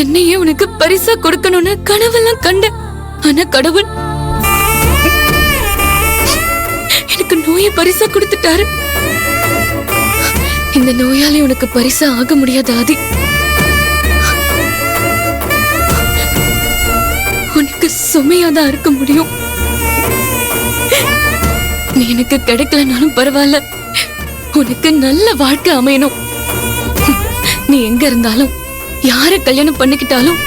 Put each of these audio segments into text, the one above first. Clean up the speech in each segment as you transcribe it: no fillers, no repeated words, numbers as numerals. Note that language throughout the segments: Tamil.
என்னையே உனக்கு பரிசா கொடுக்கணும்னு கனவெல்லாம் கண்ட. ஆனா கடவுள் எனக்கு நோயை பரிசா கொடுத்துட்டாரு. இந்த நோயாலே உனக்கு பரிசா ஆக முடியாத ஆதி. உனக்கு சுமையாதான் இருக்க முடியும். நீ எனக்கு கிடைக்கலனாலும் பரவாயில்ல, உனக்கு நல்ல வாழ்க்கை அமையணும். நீ எங்க இருந்தாலும் யார கல்யாணம் பண்ணிக்கிட்டாலும்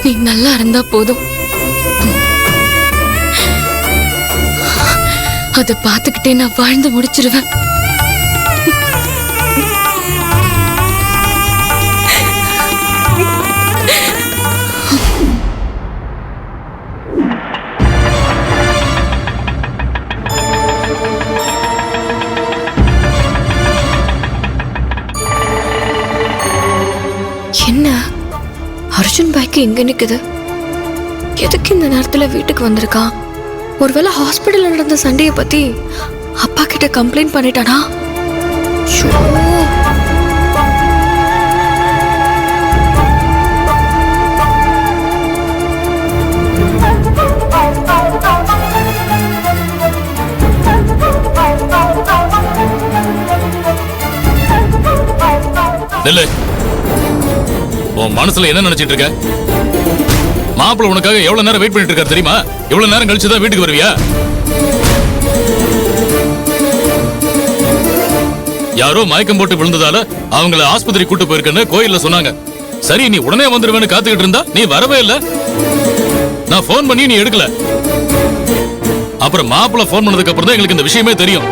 நீ நல்லா இருந்தா போதும். அத பாத்துக்கிட்டே நான் வாழ்ந்து முடிச்சிருவேன். என்ன அர்ஜுன் பைக் எங்க நிக்குது? எதுக்கு இந்த நேரத்துல வீட்டுக்கு வந்திருக்கான்? ஒருவேளை ஹாஸ்பிடல்ல நடந்த சண்டையை பத்தி அப்பா கிட்ட கம்ப்ளைண்ட் பண்ணிட்டானா? உன் மனசுல என்ன நினைச்சிட்டு இருக்க? மாப்பிள்ள உனக்காக எவ்வளவு நேரம் வெயிட் பண்ணிட்டு இருக்காரு தெரியுமா? எவ்வளவு நேரம் கழிச்சுதான் வீட்டுக்கு வருவியா? யாரோ மயக்கம் போட்டு விழுந்ததால அவங்கள ஆஸ்பத்திரி கூட்டு போயிருக்கேன்னு கோயில்ல சொன்னாங்க. சரி, நீ உடனே வந்துருவேன்னு காத்துக்கிட்டு இருந்தா நீ வரவே இல்ல. நான் போன் பண்ணி நீ எடுக்கல. அப்புறம் மாப்பிள்ள போன் பண்ணதுக்கு அப்புறம் தான் எங்களுக்கு இந்த விஷயமே தெரியும்.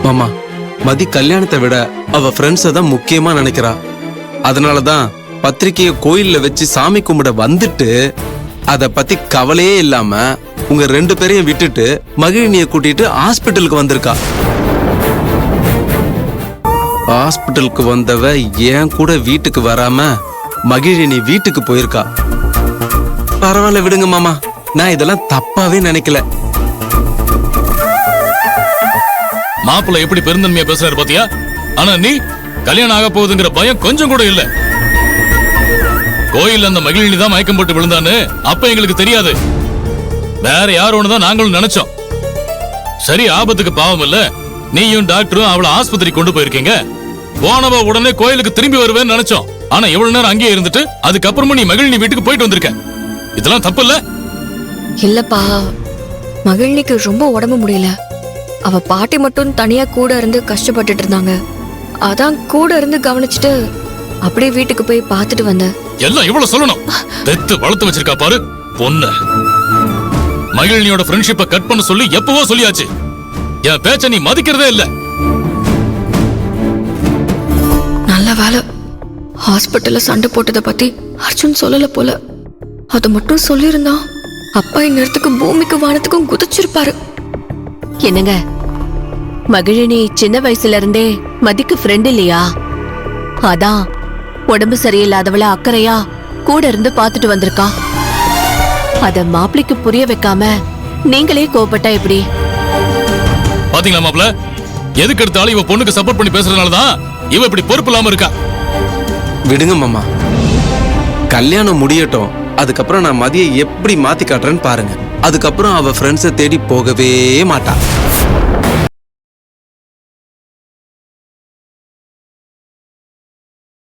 மாமா, மதி கல்யாணத்தை விட அவ ஃப்ரெண்ட்ஸை தான் முக்கியமா நினைக்கிறா. அதனாலதான் பத்திரிக்கைய கோயில்ல வச்சு சாமி கும்பிட வந்துட்டு அத பத்தி கவலையே இல்லாம உங்க 2 பேரையும் விட்டுட்டு மகிழினிய கூட்டிட்டு ஹாஸ்பிட்டலுக்கு வந்திருக்கா. ஹாஸ்பிட்டலுக்கு வந்தவ ஏன் கூட வீட்டுக்கு வராம மகிழினி வீட்டுக்கு போயிருக்கா. பரவாயில்ல விடுங்க மாமா, நான் இதெல்லாம் தப்பாவே நினைக்கல. மாப்பிள்ள எப்படி பெருந்தன்மையா பேசுறாரு பாத்தியா? ஆனா நீ கல்யாணம் ஆக போகுதுங்கிற பயம் கொஞ்சம் கூட இல்ல. கோயில் அந்த மகிழினி தான் மயக்கம் போட்டு விழுந்தான்னு அப்ப எங்களுக்கு தெரியாது. வேற யாரோன்னு தான் நாங்களும் நினைச்சோம். சரி, ஆபத்துக்கு பாவம் இல்ல, நீயும் டாக்டரும் அவளை ஆஸ்பத்திரி கொண்டு போயிருக்கீங்க. போனவ உடனே கோயிலுக்கு திரும்பி வருவேன்னு நினைச்சோம். ஆனா எவ்வளவு நேரம் அங்கேயே இருந்துட்டு அதுக்கப்புறமா நீ மகிழினி வீட்டுக்கு போயிட்டு வந்திருக்க. இதெல்லாம் தப்பு இல்ல? இல்லப்பா, மகிழினிக்கு ரொம்ப உடம்பு முடியல. அவ பாட்டி மட்டும் தனியா கூட இருந்து கஷ்டப்பட்டுட்டு இருந்தாங்க. அதான் கூட இருந்து கவனிச்சுட்டு அப்படியே வீட்டுக்கு போய் பார்த்துட்டு வந்தேன். எல்லாம் இவ்வளவு சொல்லணும்? பெத்து வளர்த்து வச்சிருக்கா பாரு பொண்ணு. மகிழினியோட ஃப்ரெண்ட்ஷிப்பை கட் பண்ண சொல்லி எப்பவோ சொல்லியாச்சு. என் பேச்ச நீ மதிக்கிறதே இல்ல. நல்ல வேலை ஹாஸ்பிட்டல்ல சண்டை போட்டதை பத்தி அர்ஜுன் சொல்லல போல. அது மட்டும் சொல்லியிருந்தான் அப்பா இந்நேரத்துக்கு பூமிக்கு வானத்துக்கும் குதிச்சிருப்பாரு. என்னங்க, மகிழினி சின்ன வயசுல இருந்தே மதிக்கு ஃப்ரெண்ட் இல்லையா? அதான் உடம்பு சரியில்லாதவள அக்கறையா கூட இருந்து பாத்துட்டு வந்திருக்கா. அத மாப்பிளைக்கு புரிய வைக்காம நீங்களே கோபப்பட்டா எப்படி? பாத்தீங்களா மாப்பிள்ள, எதுக்கு எடுத்தாலும் இவ பொண்ணுக்கு சப்போர்ட் பண்ணி பேசுறதுனாலதான் இவ இப்படி பொறுப்பு இல்லாம இருக்கா. விடுங்க மாமா, கல்யாணம் முடியட்டும். அதுக்கப்புறம் நான் மதியை எப்படி மாத்தி காட்டுறேன்னு பாருங்க. அதுக்கப்புறம் அவ ஃப்ரெண்ட்ஸை தேடி போகவே மாட்டா.